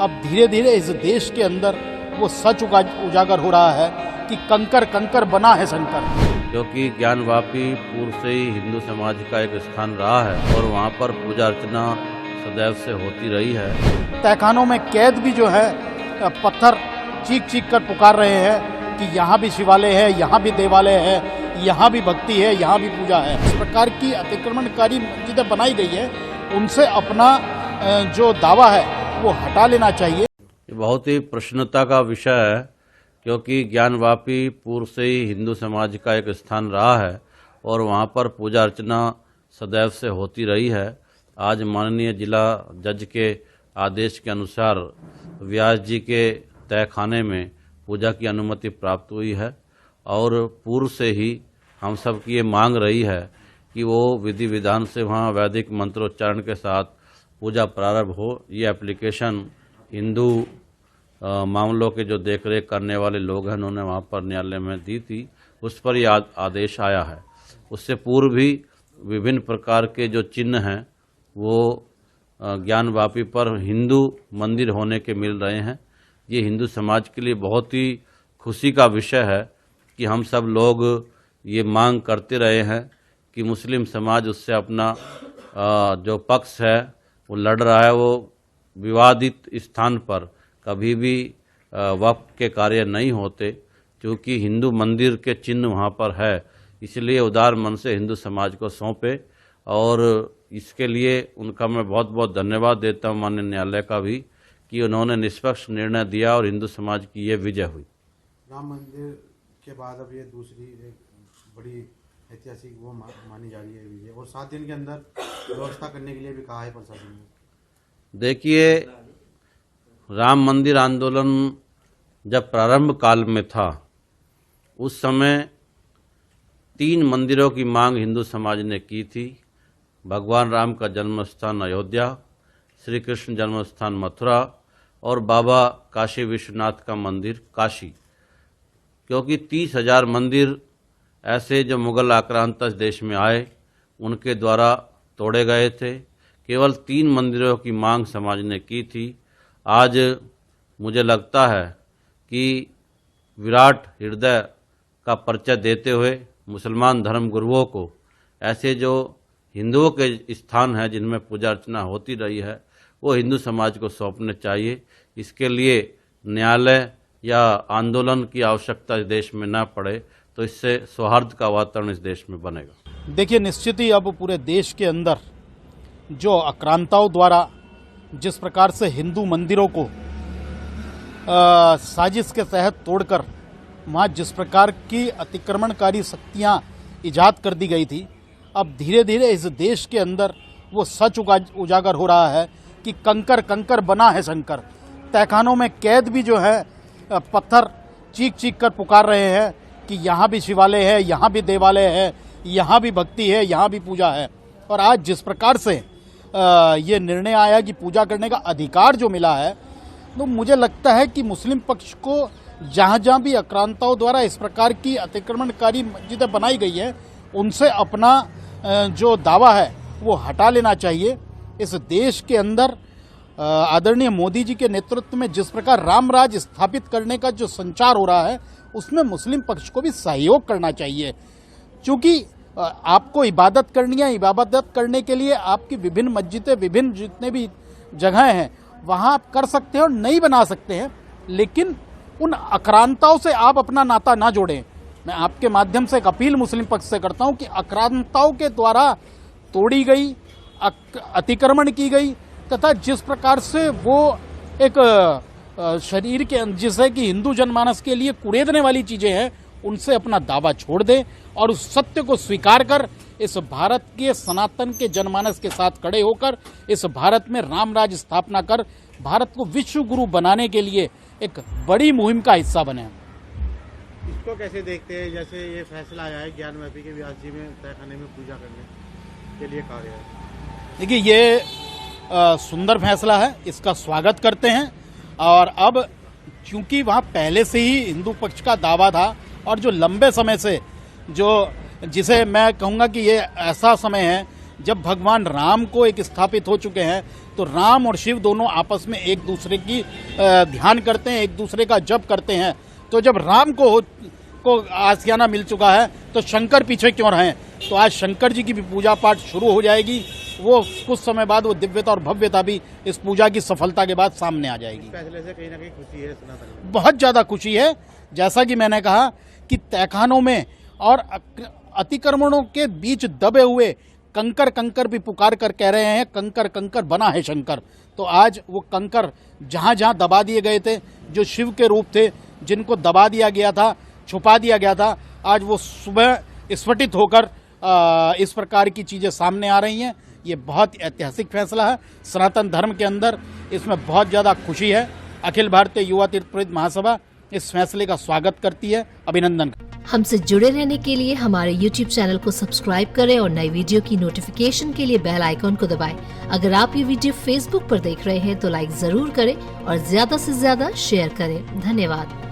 अब धीरे धीरे इस देश के अंदर वो सच उजागर हो रहा है कि कंकर कंकर बना है शंकर। क्योंकि ज्ञानवापी पूर्व से ही हिंदू समाज का एक स्थान रहा है और वहाँ पर पूजा अर्चना सदैव से होती रही है। तहखानों में कैद भी जो है पत्थर चीख चीख कर पुकार रहे हैं कि यहाँ भी शिवालय है, यहाँ भी देवालय है, यहाँ भी भक्ति है, यहाँ भी पूजा है। इस प्रकार की अतिक्रमणकारी मस्जिदें बनाई गई है, उनसे अपना जो दावा है वो हटा लेना चाहिए। ये बहुत ही प्रसन्नता का विषय है क्योंकि ज्ञानवापी पूर्व से ही हिंदू समाज का एक स्थान रहा है और वहाँ पर पूजा अर्चना सदैव से होती रही है। आज माननीय जिला जज के आदेश के अनुसार व्यास जी के तहखाने में पूजा की अनुमति प्राप्त हुई है और पूर्व से ही हम सब की ये मांग रही है कि वो विधि विधान से वहाँ वैदिक मंत्रोच्चारण के साथ पूजा प्रारंभ हो। ये एप्लीकेशन हिंदू मामलों के जो देखरेख करने वाले लोग हैं उन्होंने वहाँ पर न्यायालय में दी थी, उस पर यह आदेश आया है। उससे पूर्व भी विभिन्न प्रकार के जो चिन्ह हैं वो ज्ञानवापी पर हिंदू मंदिर होने के मिल रहे हैं। ये हिंदू समाज के लिए बहुत ही खुशी का विषय है कि हम सब लोग ये मांग करते रहे हैं कि मुस्लिम समाज उससे अपना जो पक्ष है वो लड़ रहा है, वो विवादित स्थान पर कभी भी वक्फ के कार्य नहीं होते, क्योंकि हिंदू मंदिर के चिन्ह वहाँ पर है। इसलिए उदार मन से हिंदू समाज को सौंपे और इसके लिए उनका मैं बहुत बहुत धन्यवाद देता हूँ माननीय न्यायालय का भी कि उन्होंने निष्पक्ष निर्णय दिया और हिंदू समाज की ये विजय हुई। राम मंदिर के बाद अब ये दूसरी एक बड़ी ऐतिहासिक वो मानी जा रही है विजय, और 7 दिन के अंदर व्यवस्था करने के लिए भी कहा है प्रशासन ने। देखिए, राम मंदिर आंदोलन जब प्रारंभ काल में था उस समय 3 मंदिरों की मांग हिंदू समाज ने की थी। भगवान राम का जन्म स्थान अयोध्या, श्री कृष्ण जन्म स्थान मथुरा और बाबा काशी विश्वनाथ का मंदिर काशी। क्योंकि 30,000 मंदिर ऐसे जो मुगल आक्रांता देश में आए उनके द्वारा तोड़े गए थे। केवल 3 मंदिरों की मांग समाज ने की थी। आज मुझे लगता है कि विराट हृदय का परिचय देते हुए मुसलमान धर्म गुरुओं को ऐसे जो हिंदुओं के स्थान हैं जिनमें पूजा अर्चना होती रही है वो हिंदू समाज को सौंपने चाहिए। इसके लिए न्यायालय या आंदोलन की आवश्यकता इस देश में न पड़े तो इससे सौहार्द का वातावरण इस देश में बनेगा। देखिए, निश्चित ही अब पूरे देश के अंदर जो आक्रांताओं द्वारा जिस प्रकार से हिंदू मंदिरों को साजिश के तहत तोड़कर वहाँ जिस प्रकार की अतिक्रमणकारी शक्तियाँ ईजाद कर दी गई थी, अब धीरे धीरे इस देश के अंदर वो सच उजागर हो रहा है कि कंकर कंकर बना है शंकर। तहखानों में कैद भी जो है पत्थर चीख चीख कर पुकार रहे हैं कि यहाँ भी शिवालय है, यहाँ भी देवालय है, यहाँ भी भक्ति है, यहाँ भी पूजा है। और आज जिस प्रकार से ये निर्णय आया कि पूजा करने का अधिकार जो मिला है, तो मुझे लगता है कि मुस्लिम पक्ष को जहाँ जहाँ भी आक्रांताओं द्वारा इस प्रकार की अतिक्रमणकारी मस्जिदें बनाई गई है उनसे अपना जो दावा है वो हटा लेना चाहिए। इस देश के अंदर आदरणीय मोदी जी के नेतृत्व में जिस प्रकार राम राज स्थापित करने का जो संचार हो रहा है उसमें मुस्लिम पक्ष को भी सहयोग करना चाहिए, क्योंकि आपको इबादत करनी है। इबादत करने के लिए आपकी विभिन्न मस्जिदें, विभिन्न जितने भी जगह हैं वहाँ आप कर सकते हैं और नहीं बना सकते हैं, लेकिन उन आक्रांताओं से आप अपना नाता ना जोड़ें। मैं आपके माध्यम से एक अपील मुस्लिम पक्ष से करता हूं कि आक्रांताओं के द्वारा तोड़ी गई, अतिक्रमण की गई तथा जिस प्रकार से वो एक शरीर के जिसे कि हिंदू जनमानस के लिए कुरेदने वाली चीजें हैं उनसे अपना दावा छोड़ दें और उस सत्य को स्वीकार कर इस भारत के सनातन के जनमानस के साथ खड़े होकर इस भारत में राम राज स्थापना कर भारत को विश्व गुरु बनाने के लिए एक बड़ी मुहिम का हिस्सा बने। इसको कैसे देखते हैं, जैसे ये फैसला आया है ज्ञानवापी के व्यास जी में तहखाने में पूजा करने के लिए कहा गया है? देखिए, ये सुंदर फैसला है, इसका स्वागत करते हैं। और अब क्योंकि वहाँ पहले से ही हिंदू पक्ष का दावा था और जो लंबे समय से जिसे मैं कहूँगा कि ये ऐसा समय है जब भगवान राम को एक स्थापित हो चुके हैं, तो राम और शिव दोनों आपस में एक दूसरे की ध्यान करते हैं, एक दूसरे का जप करते हैं। तो जब राम को आसियाना मिल चुका है तो शंकर पीछे क्यों रहे? तो आज शंकर जी की भी पूजा पाठ शुरू हो जाएगी। वो कुछ समय बाद वो दिव्यता और भव्यता भी इस पूजा की सफलता के बाद सामने आ जाएगी। फैसले से कहीं ना कहीं खुशी है सनातन में। बहुत ज़्यादा खुशी है। जैसा कि मैंने कहा कि तहखानों में और अतिक्रमणों के बीच दबे हुए कंकर कंकर भी पुकार कर कह रहे हैं कंकर कंकर बना है शंकर। तो आज वो कंकर जहाँ जहाँ दबा दिए गए थे, जो शिव के रूप थे, जिनको दबा दिया गया था, छुपा दिया गया था, आज वो सुबह स्फटित होकर इस प्रकार की चीज़ें सामने आ रही हैं। ये बहुत ऐतिहासिक फैसला है सनातन धर्म के अंदर। इसमें बहुत ज़्यादा खुशी है। अखिल भारतीय युवा तीर्थ पुरोहित महासभा इस फैसले का स्वागत करती है, अभिनंदन। हमसे जुड़े रहने के लिए हमारे YouTube चैनल को सब्सक्राइब करें और नई वीडियो की नोटिफिकेशन के लिए बेल आइकॉन को दबाएं। अगर आप ये वीडियो Facebook पर देख रहे हैं तो लाइक जरूर करें और ज्यादा से ज्यादा शेयर करें। धन्यवाद।